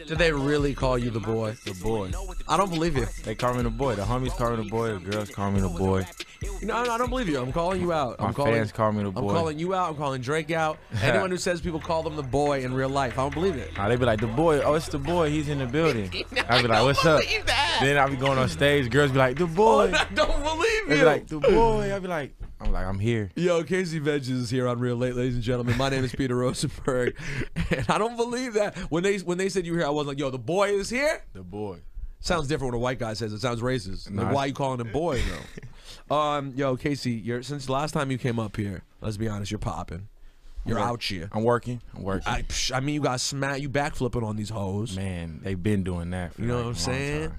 Did they really call you the boy? The boy. I don't believe you. They call me the boy. The homies call me the boy. The girls call me the boy. No, I don't believe you. I'm calling you out. My fans call me the boy. I'm calling you out. I'm calling Drake out. Anyone who says people call them the boy in real life, I don't believe it. They be like, the boy. Oh, it's the boy. He's in the building. I be like, what's up? Then I be going on stage. Girls be like, the boy. I don't believe you. They be like, the boy. I be like, I'm here. Yo, Casey Veggies is here on Real Late, ladies and gentlemen. My name is Peter Rosenberg, and I don't believe that. When they said you were here, I was like, yo, the boy is here? The boy. Sounds different when a white guy says it. Sounds racist. Like, why are you calling him boy, though? Yo, Casey, since the last time you came up here, let's be honest, you're popping. You're out here. I'm working. I mean, you got smacked. You backflipping on these hoes. Man, they've been doing that for you know what I'm saying?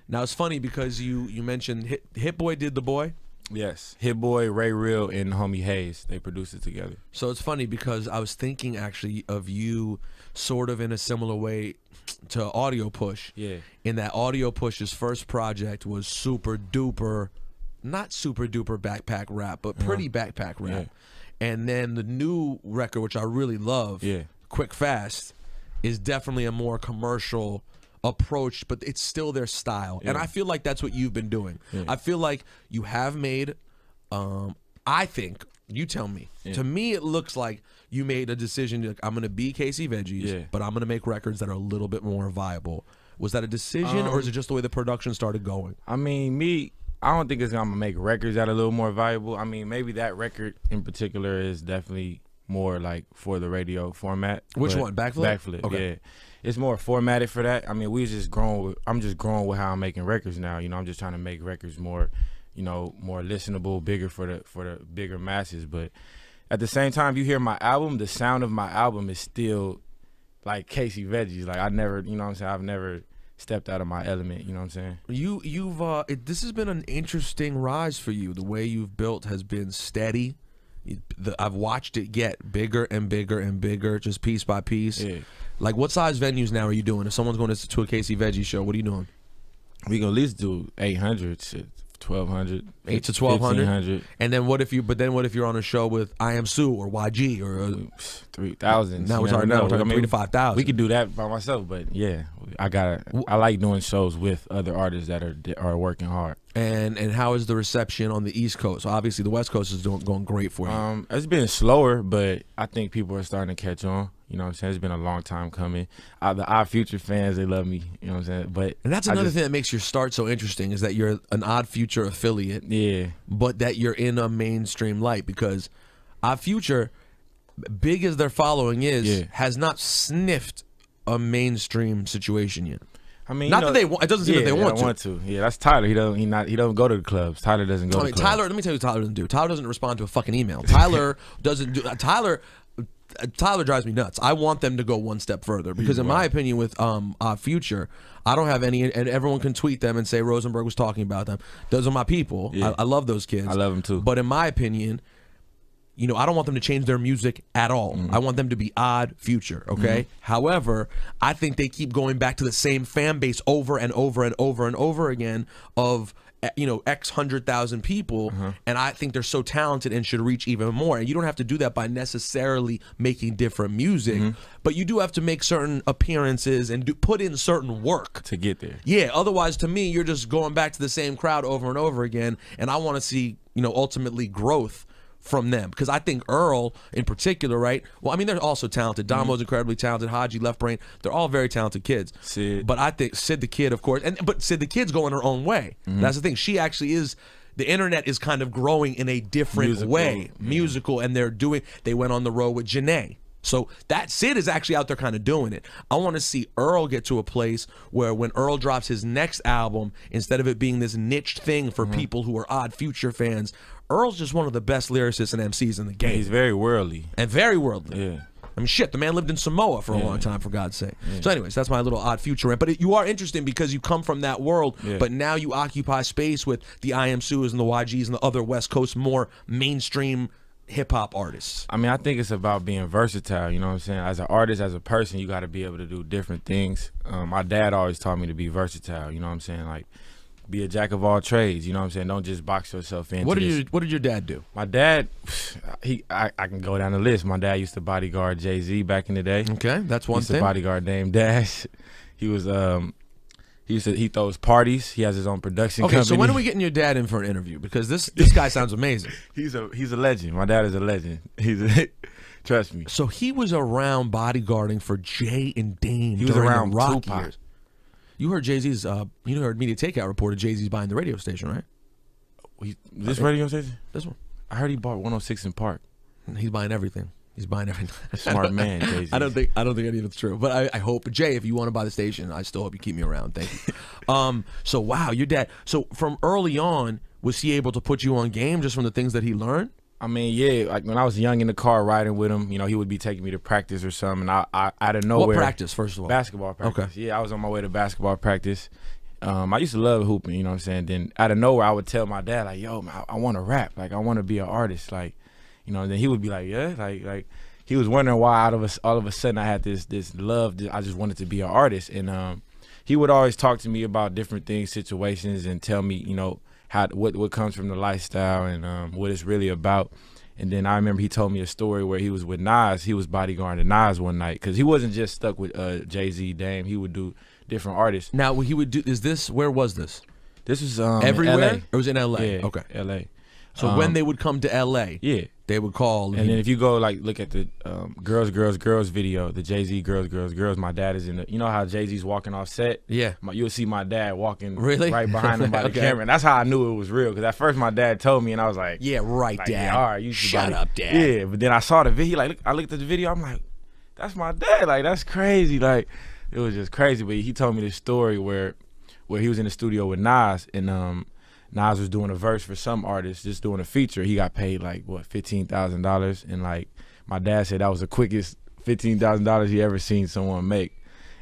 Now it's funny because you mentioned Hit Boy did the boy. Yes, Hit Boy, Ray Real, and homie Hayes, they produced it together. So it's funny because I was thinking actually of you sort of in a similar way to Audio Push. Yeah. In that Audio Push's first project was super duper, not super duper backpack rap, but pretty backpack rap. Yeah. And then the new record, which I really love, Quick Fast, is definitely a more commercial approach, but it's still their style. And I feel like that's what you've been doing. I feel like you have made, I think, you tell me, to me it looks like you made a decision, like, I'm going to be Casey Veggies, but I'm going to make records that are a little bit more viable. Was that a decision, or is it just the way the production started going? I mean, I don't think it's going to make records that are a little more valuable. I mean, maybe that record in particular is definitely more like for the radio format. Which one? Backflip? Backflip, okay. Yeah. It's more formatted for that. I mean, I'm just growing with how I'm making records now. You know, I'm just trying to make records more, you know, more listenable, bigger for the bigger masses. But at the same time, if you hear my album, the sound of my album is still like Casey Veggies. Like I never, you know what I'm saying? I've never stepped out of my element, you know what I'm saying? This has been an interesting rise for you. The way you've built has been steady. I've watched it get bigger and bigger and bigger, just piece by piece. Yeah. Like, what size venues now are you doing? If someone's going to a Casey Veggie show, what are you doing? We can at least do 800, 1,200, 8 to 1,200. 1,500. And then what if you're on a show with I Am Sue or YG or 3,000? Now we're talking 3 to 5,000. We could do that by myself, but yeah, I like doing shows with other artists that are working hard. And how is the reception on the East Coast? So obviously the West Coast is going great for you. It's been slower, but I think people are starting to catch on. You know what I'm saying? It's been a long time coming. The Odd Future fans, they love me. You know what I'm saying? And that's another thing that makes your start so interesting is that you're an Odd Future affiliate. Yeah. But that you're in a mainstream light, because Odd Future, big as their following is, has not sniffed a mainstream situation yet. I mean, not that they want. It doesn't seem that they want to. Yeah, that's Tyler. He doesn't go to the clubs. Tyler doesn't go to the clubs. Tyler, let me tell you what Tyler doesn't do. Tyler doesn't respond to a fucking email. Tyler doesn't do. Tyler drives me nuts. I want them to go one step further because, in my opinion, with Odd Future, I don't have any, and everyone can tweet them and say Rosenberg was talking about them. Those are my people. Yeah. I love those kids. I love them too. But in my opinion, you know, I don't want them to change their music at all. I want them to be Odd Future, okay? However, I think they keep going back to the same fan base over and over and over and over again of, you know, X 100,000 people, and I think they're so talented and should reach even more. And you don't have to do that by necessarily making different music, but you do have to make certain appearances and put in certain work to get there. Yeah, otherwise, to me, you're just going back to the same crowd over and over again, and I want to see, you know, ultimately growth from them, because I think Earl in particular, right? Well, I mean, they're also talented. Damo's incredibly talented. Haji, Left Brain, they're all very talented kids. Sid. But I think Sid the Kid, of course, but Sid the Kid's going her own way. That's the thing. She actually is. The internet is kind of growing in a different way, musical, and they went on the road with Janae. So that Sid is actually out there kind of doing it. I want to see Earl get to a place where when Earl drops his next album, instead of it being this niche thing for people who are Odd Future fans, Earl's just one of the best lyricists and MCs in the game. He's very worldly. And very worldly. Yeah. I mean, shit, the man lived in Samoa for a long time, for God's sake. So anyways, that's my little Odd Future rant. But you are interesting because you come from that world, but now you occupy space with the I Am Sues and the YGs and the other West Coast more mainstream hip-hop artists. I mean, I think it's about being versatile, you know what I'm saying? As an artist, as a person, you got to be able to do different things. My dad always taught me to be versatile, you know what I'm saying? Like, be a jack of all trades. You know what I'm saying? Don't just box yourself in. What did your dad do? My dad, I can go down the list. My dad used to bodyguard Jay-Z back in the day. Okay, that's one thing. He used to bodyguard Dame Dash. He was he throws parties. He has his own production company. Okay, so when are we getting your dad in for an interview? Because this guy sounds amazing. He's a legend. My dad is a legend. Trust me. So he was around bodyguarding for Jay and Dame. He was around the Rock Tupac. years. You heard Jay-Z's. You heard Media Takeout reported Jay-Z's buying the radio station, right? This radio station? This one. I heard he bought 106 in Park. He's buying everything. He's buying everything. Smart man, Jay-Z. I don't think any of it's true, but I hope, Jay, if you want to buy the station, I still hope you keep me around. Thank you. So wow, your dad. So from early on, was he able to put you on game just from the things that he learned? I mean, yeah. Like when I was young in the car riding with him, you know, he would be taking me to practice or something. And I out of nowhere. What practice, first of all? Basketball practice. Okay. Yeah, I was on my way to basketball practice. I used to love hooping, you know what I'm saying? Then out of nowhere, I would tell my dad, like, yo, man, I want to rap. Like, I want to be an artist. Like, you know, and then he would be like, yeah. Like he was wondering why all of a sudden I had this love. I just wanted to be an artist. And he would always talk to me about different things, situations, and tell me, you know, what comes from the lifestyle and what it's really about. And then I remember he told me a story where he was with Nas. He was bodyguarding Nas one night because he wasn't just stuck with Jay-Z, Dame. He would do different artists. Now, what he would do where was this? This was everywhere? LA. It was in LA. Yeah, okay. LA. So when they would come to LA, yeah, they would call. And then if you go like look at the Girls, Girls, Girls video, the Jay-Z Girls, Girls, Girls, my dad is in the, you know how Jay-Z's walking off set? Yeah. You'll see my dad walking really? right behind him by the camera. And that's how I knew it was real. Because at first my dad told me and I was like, yeah, right, Dad. Yeah, all right, you shut up, Dad. Yeah, but then I saw the video. I looked at the video. I'm like, that's my dad. Like, that's crazy. Like, it was just crazy. But he told me this story where he was in the studio with Nas and Nas was doing a verse for some artist, just doing a feature. He got paid like what, $15,000, and like my dad said that was the quickest $15,000 he ever seen someone make.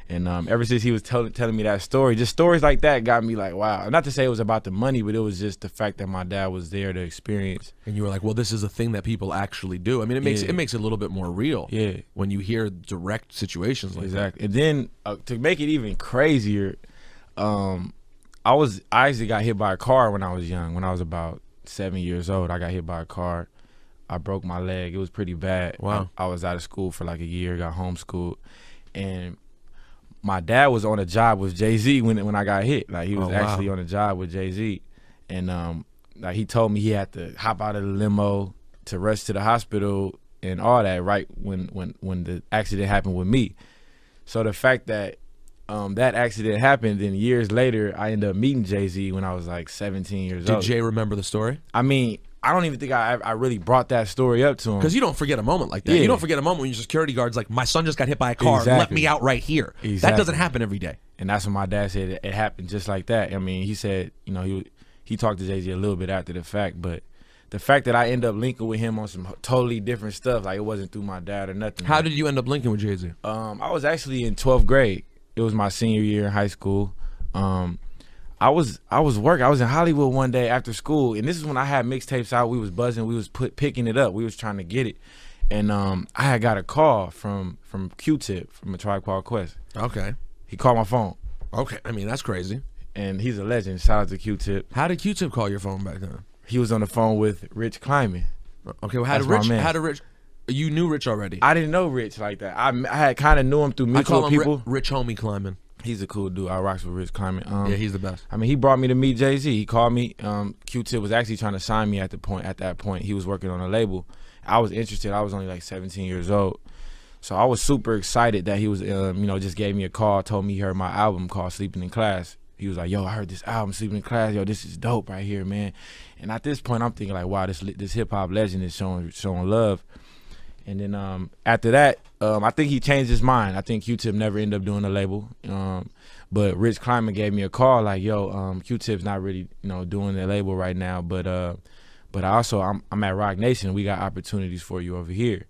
And ever since he was telling me that story, just stories like that got me like, wow. Not to say it was about the money, but it was just the fact that my dad was there to experience. And you were like, well, this is a thing that people actually do. I mean, it makes it a little bit more real. Yeah. When you hear direct situations like that. And then to make it even crazier, I actually got hit by a car when I was young. When I was about 7 years old, I got hit by a car. I broke my leg. It was pretty bad. Wow. I was out of school for like a year, got homeschooled. And my dad was on a job with Jay-Z when I got hit. Like he was actually on a job with Jay-Z. And like he told me he had to hop out of the limo to rush to the hospital and all that right when the accident happened with me. So the fact that that accident happened, and years later, I ended up meeting Jay-Z when I was like 17 years old. Did Jay remember the story? I mean, I don't even think I really brought that story up to him. Because you don't forget a moment like that. Yeah. You don't forget a moment when your security guard's like, my son just got hit by a car. Exactly. Let me out right here. Exactly. That doesn't happen every day. And that's when my dad said it happened just like that. I mean, he said, you know, he talked to Jay-Z a little bit after the fact, but the fact that I ended up linking with him on some totally different stuff, like it wasn't through my dad or nothing. How did you end up linking with Jay-Z? I was actually in 12th grade. It was my senior year in high school. I was working. I was in Hollywood one day after school, and this is when I had mixtapes out. We was buzzing. We was picking it up. We was trying to get it, and I had got a call from Q-Tip from A Tribe Called Quest. Okay. He called my phone. Okay. I mean, that's crazy. And he's a legend. Shout out to Q-Tip. How did Q-Tip call your phone back then? He was on the phone with Rich Kleiman. Okay. Well, how did Rich? You knew Rich already. I didn't know Rich like that. I had kind of knew him through mutual people. Rich Homie Kleiman. He's a cool dude. I rocks with Rich Kleiman. Yeah, he's the best. I mean, he brought me to meet Jay-Z. He called me. Q-Tip was actually trying to sign me at that point. He was working on a label. I was interested. I was only like 17 years old. So I was super excited that he was, just gave me a call, told me he heard my album called Sleeping in Class. He was like, yo, I heard this album, Sleeping in Class. Yo, this is dope right here, man. And at this point, I'm thinking like, wow, this hip-hop legend is showing love. And then after that, I think he changed his mind. I think Q-Tip never ended up doing a label. But Rich Kleiman gave me a call like, yo, Q-Tip's not really, doing the label right now. But I'm at Rock Nation. We got opportunities for you over here.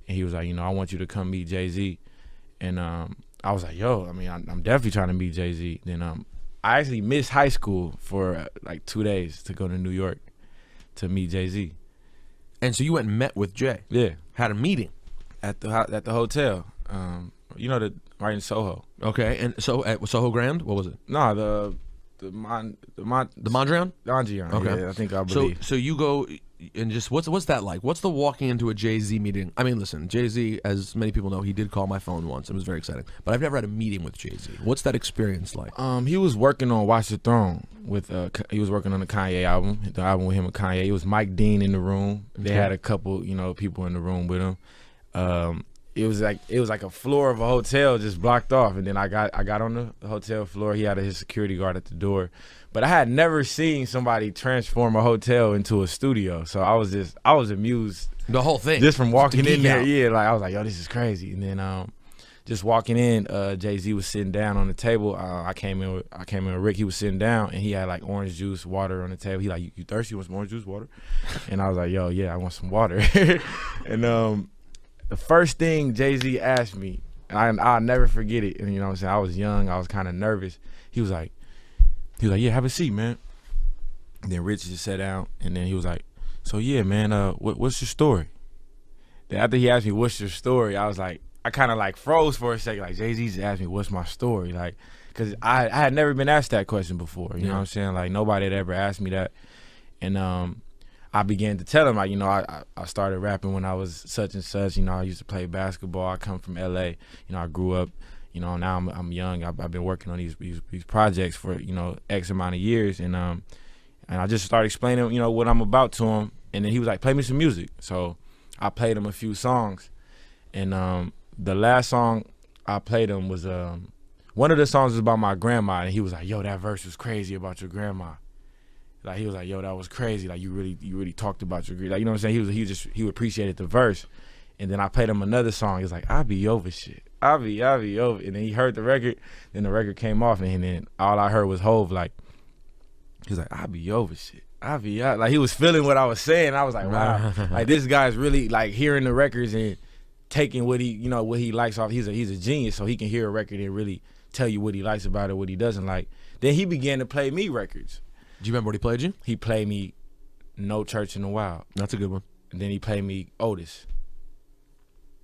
And he was like, I want you to come meet Jay-Z. And I was like, yo, I mean, I'm definitely trying to meet Jay-Z. Then I actually missed high school for like 2 days to go to New York to meet Jay-Z. And so you went and met with Jay? Yeah. Had a meeting? At the hotel. Right in Soho. Okay, and so at Soho Grand, what was it? No, the Mondrian? Mondrian. Okay. Yeah, I think I believe. So you go and just what's that like? What's the walking into a Jay-Z meeting? I mean, listen, Jay-Z, as many people know, he did call my phone once. It was very exciting. But I've never had a meeting with Jay-Z. What's that experience like? He was working on Watch the Throne with he was working on the Kanye album, the album with him and Kanye. It was Mike Dean in the room. Okay. They had a couple, people in the room with him. It was like a floor of a hotel just blocked off, and then I got on the hotel floor. He had his security guard at the door, but I had never seen somebody transform a hotel into a studio. So I was amused. The whole thing, just from walking in there. Yeah, like I was like, yo, this is crazy. And then just walking in, Jay-Z was sitting down on the table. I came in with Rick. He was sitting down, and he had like orange juice, water on the table. He like, you thirsty? You want some orange juice, water? And I was like, yo, yeah, I want some water. And the first thing Jay-Z asked me, and I'll never forget it, and you know what I'm saying, I was young, I was kind of nervous. He was like, yeah, have a seat, man. And then Rich just sat down, and then he was like, so yeah, man, what's your story? Then after he asked me, what's your story, I was like, I kind of like froze for a second, like Jay-Z just asked me, what's my story? Like, because I had never been asked that question before, you know what I'm saying? Like, nobody had ever asked me that. And I began to tell him, like, I started rapping when I was such and such. I used to play basketball. I come from L.A. I grew up. Now I'm young. I've been working on these projects for X amount of years, and I just started explaining what I'm about to him. And then he was like, play me some music. So I played him a few songs, and the last song I played him was one of the songs was about my grandma, and he was like, yo, that verse was crazy about your grandma. Like, he was like, yo, that was crazy. Like, you really talked about your, like, you know what I'm saying? He appreciated the verse. And then I played him another song. He was like, I be over shit. I be over. And then he heard the record. Then the record came off, and then all I heard was Hove, like, he was like, I be over shit. Like, he was feeling what I was saying. I was like, wow. Like, this guy's really, like, hearing the records and taking what he likes off. He's a genius, so he can hear a record and really tell you what he likes about it, what he doesn't like. Then he began to play me records. Do you remember what he played you? He played me No Church in the Wild. That's a good one. And then he played me Otis.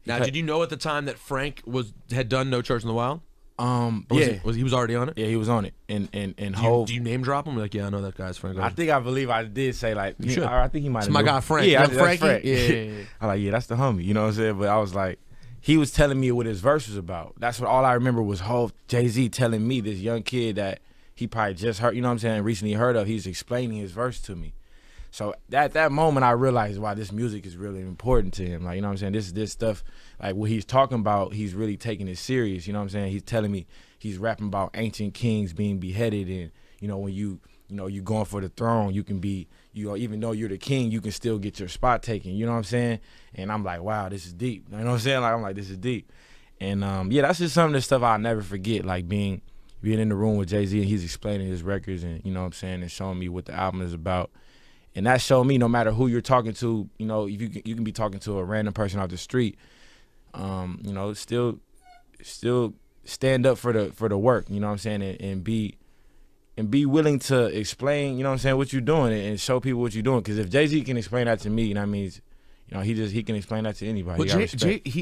Now, did you know at the time that Frank had done No Church in the Wild? Yeah. He was already on it? Yeah, he was on it. And do you name drop him? Like, yeah, I know that guy's Frank. I believe I did say, like, you should. I think he might have. It's my guy Frank. Yeah, Frankie? Frank. Yeah. I'm like, yeah, that's the homie. You know what I'm saying? But I was like, he was telling me what his verse was about. That's what all I remember was Jay-Z telling me, this young kid that he probably just heard, you know what I'm saying, recently heard of, he's explaining his verse to me. So at that moment, I realized why this music is really important to him. Like, you know what I'm saying, this stuff, like what he's talking about, he's really taking it serious. You know what I'm saying? He's telling me he's rapping about ancient kings being beheaded, and, when you going for the throne, you can be, even though you're the king, you can still get your spot taken. You know what I'm saying? And I'm like, wow, this is deep. You know what I'm saying? Like, I'm like, this is deep. And yeah, that's just some of the stuff I'll never forget, like being in the room with Jay-Z and he's explaining his records and, you know what I'm saying, and showing me what the album is about. And that showed me no matter who you're talking to, if you can be talking to a random person off the street, still stand up for the work, you know what I'm saying, and be willing to explain, you know what I'm saying, what you're doing and show people what you're doing. Because if Jay-Z can explain that to me, that means, he can explain that to anybody. But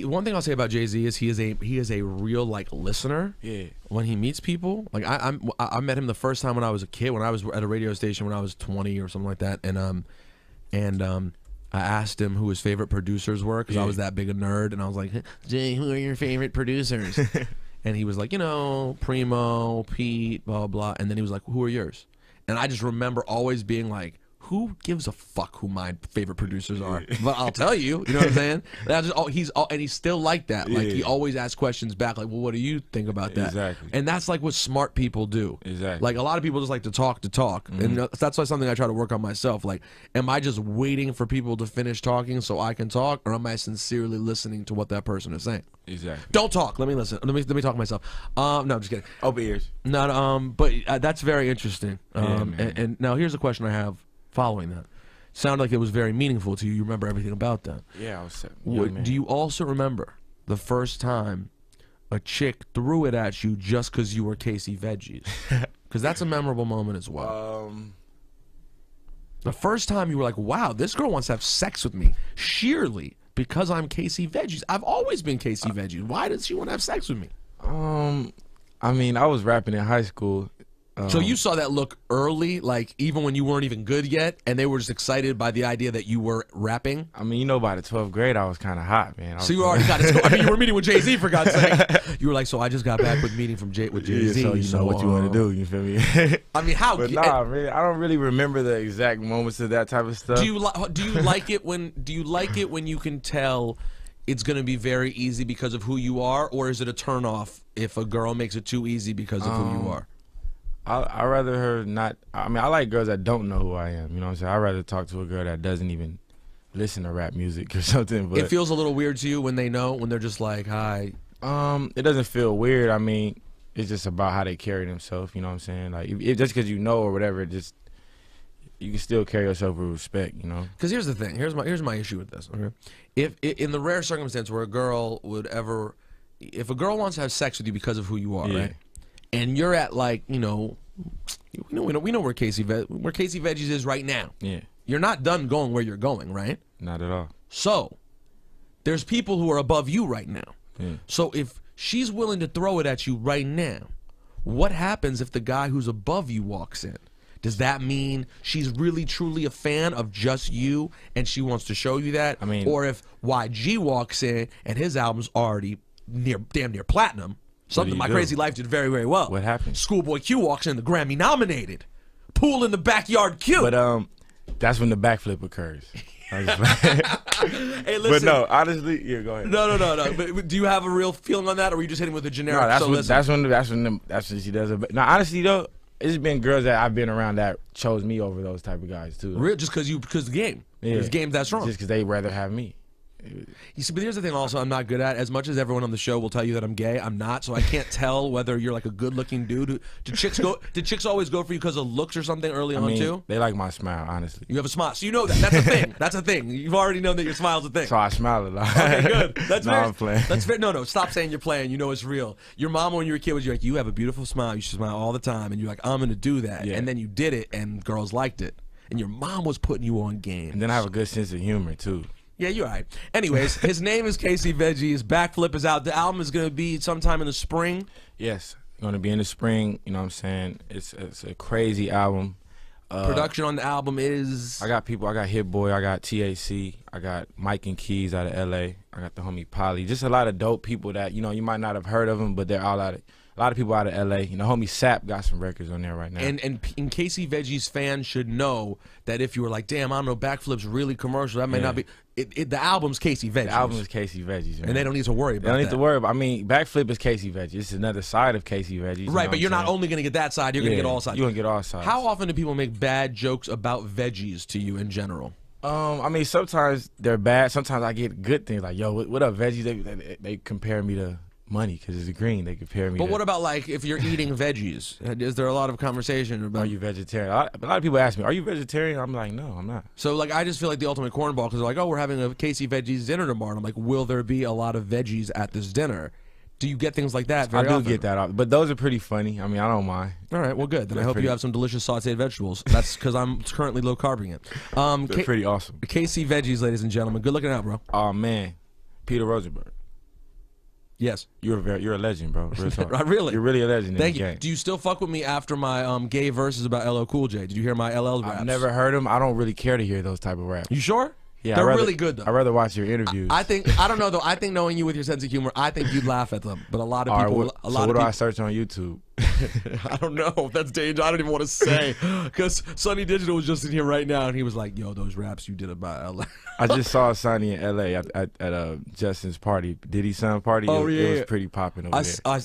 one thing I'll say about Jay-Z is he is a real, like, listener. Yeah. When he meets people, like I met him the first time when I was a kid, when I was at a radio station when I was 20 or something like that, and I asked him who his favorite producers were because I was that big a nerd, and I was like, Jay, who are your favorite producers? And he was like, Primo, Pete, blah blah, and then he was like, who are yours? And I just remember always being like, who gives a fuck who my favorite producers are? But I'll tell you, you know what I'm saying? And he's still like that. Like, he always asks questions back, like, well, what do you think about that? Exactly. And that's like what smart people do. Exactly. Like, a lot of people just like to talk. And that's why something I try to work on myself. Like, am I just waiting for people to finish talking so I can talk, or am I sincerely listening to what that person is saying? Exactly. Don't talk. Let me listen. Let me talk to myself. No, I'm just kidding. Open ears. No, but that's very interesting. And now here's a question I have following that. Sounded like it was very meaningful to you. You remember everything about that. Yeah, I was Do you also remember the first time a chick threw it at you just because you were Casey Veggies? Because that's a memorable moment as well. The first time you were like, wow, this girl wants to have sex with me sheerly because I'm Casey Veggies. I've always been Casey Veggies. Why does she want to have sex with me? I mean, I was rapping in high school, So you saw that look early, like even when you weren't even good yet, and they were just excited by the idea that you were rapping? I mean, you know, by the 12th grade, I was kind of hot, man. So you already got it. I mean, you were meeting with Jay-Z, for God's sake. You were like, so I just got back with meeting with Jay-Z. Yeah, so you know what you want to do, you feel me? I mean, how? But nah, man, I don't really remember the exact moments of that type of stuff. Do you like it when you can tell it's going to be very easy because of who you are, or is it a turnoff if a girl makes it too easy because of who you are? I'd rather her not. I mean, I like girls that don't know who I am. You know what I'm saying? I'd rather talk to a girl that doesn't even listen to rap music or something. But it feels a little weird to you when they know, when they're just like, hi. It doesn't feel weird. I mean, it's just about how they carry themselves. You know what I'm saying? Like, if just because you know or whatever, you can still carry yourself with respect. You know? Because here's the thing. Here's my issue with this. Okay? If in the rare circumstance where a girl would ever, if a girl wants to have sex with you because of who you are, right? And you're at, like, we know where Casey Veggies is right now. Yeah. You're not done going where you're going, right? Not at all. So there's people who are above you right now. Yeah. So if she's willing to throw it at you right now, what happens if the guy who's above you walks in? Does that mean she's really truly a fan of just you and she wants to show you that? I mean, or if YG walks in and his album's already damn near platinum, something My Crazy Life did very, very well. What happened? Schoolboy Q walks in, the Grammy nominated. Pool in the backyard Q. But that's when the backflip occurs. Hey, listen. But no, honestly, yeah, go ahead. No. But do you have a real feeling on that, or are you just hitting with a generic? No, that's when she does it. Now, honestly though, it's been girls that I've been around that chose me over those type of guys too. Real, just because the game. Yeah. This game's that strong. Just because they rather have me. You see, but here's the thing also I'm not good at. As much as everyone on the show will tell you that I'm gay, I'm not, so I can't tell whether you're like a good-looking dude. Did chicks always go for you because of looks or something early on too? They like my smile, honestly. You have a smile. So you know that. That's a thing. That's a thing. You've already known that your smile's a thing. So I smile a lot. Okay, good. That's no, I'm playing. That's fair. No, stop saying you're playing. You know it's real. Your mom, when you were a kid, was like, you have a beautiful smile. You should smile all the time. And you're like, I'm going to do that. Yeah. And then you did it, and girls liked it. And your mom was putting you on game. And then I have a good sense of humor, too. Yeah, you're right. Anyways, his name is Casey Veggies. Backflip is out. The album is going to be sometime in the spring. Yes, going to be in the spring. You know what I'm saying? It's a crazy album. Production on the album is... I got people. I got Hit Boy. I got TAC. I got Mike and Keys out of L.A. I got the homie Polly. Just a lot of dope people that, you might not have heard of them, but they're all out of... A lot of people out of L.A. Homie Sap got some records on there right now. And Casey Veggies fans should know that if you were like, damn, I don't know, Backflip's really commercial, that may not be... the album's Casey Veggies. The album is Casey Veggies, man. And they don't need to worry about that. They don't need to worry about... I mean, Backflip is Casey Veggies. It's another side of Casey Veggies. Right, but you're not only going to get that side, you're going to get all sides. You're going to get all sides. How often do people make bad jokes about veggies to you in general? I mean, sometimes they're bad. Sometimes I get good things like, yo, what up, veggies? They compare me to... money because it's green. They compare me. But what about like if you're eating veggies? Is there a lot of conversation about? Are you vegetarian? A lot of people ask me, "Are you vegetarian?" I'm like, "No, I'm not." So like, I just feel like the ultimate cornball because they're like, "Oh, we're having a Casey Veggies dinner tomorrow." And I'm like, "Will there be a lot of veggies at this dinner?" Do you get things like that? Very often? Get that, but those are pretty funny. I mean, I don't mind. All right, well, good. Then I hope you have some delicious sautéed vegetables. That's because I'm currently low carbing it. They're pretty awesome. Casey Veggies, ladies and gentlemen. Good looking out, bro. Oh man, Peter Rosenberg. Yes, you're a legend, bro. Real talk. Really, you're really a legend. Thank you. Do you still fuck with me after my gay verses about LL Cool J? Did you hear my LL raps? I've never heard them. I don't really care to hear those type of raps. You sure? Yeah, they're really good though. I'd rather watch your interviews. I don't know though. I think knowing you with your sense of humor, I think you'd laugh at them. But a lot of people, what do I search on YouTube? I don't know. That's dangerous. I don't even want to say because Sonny Digital was just in here right now and he was like, "Yo, those raps you did about LA." I just saw Sonny in LA at Justin's party, Diddy's son party. Oh, it was pretty popping over there.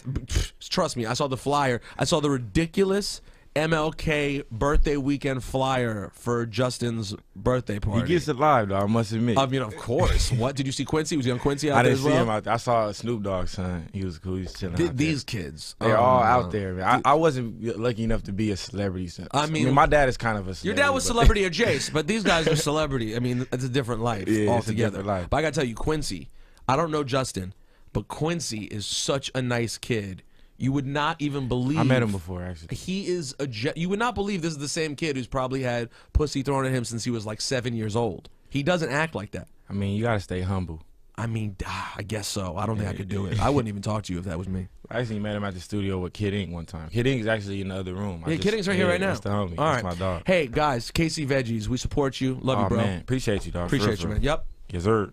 Trust me, I saw the flyer. I saw the ridiculous MLK birthday weekend flyer for Justin's birthday party. He gets it live, though, I must admit. I mean, of course. What did you see? Quincy? Was he on Quincy out there as well? I didn't see him out there. I saw Snoop Dogg's son. He was cool. He was chilling. These kids, they're all out there, man. I wasn't lucky enough to be a celebrity. I mean, my dad is kind of a celebrity. Your dad was celebrity adjacent, but these guys are celebrity. I mean, it's a different life altogether. It's a different life. But I gotta tell you, Quincy. I don't know Justin, but Quincy is such a nice kid. You would not even believe. I met him before, actually. He is you would not believe this is the same kid who's probably had pussy thrown at him since he was like 7 years old. He doesn't act like that. I mean, you gotta stay humble. I mean, I guess so. I don't think I could do it. I wouldn't even talk to you if that was me. I actually met him at the studio with Kid Ink one time. Kid Ink's actually in the other room. Yeah, Kid Ink's right here right now. That's the homie. All That's right. my dog. Hey, guys, KC Veggies, we support you. Love you, bro. Man, appreciate you, dog. Appreciate you, man. Yep. Yes, sir.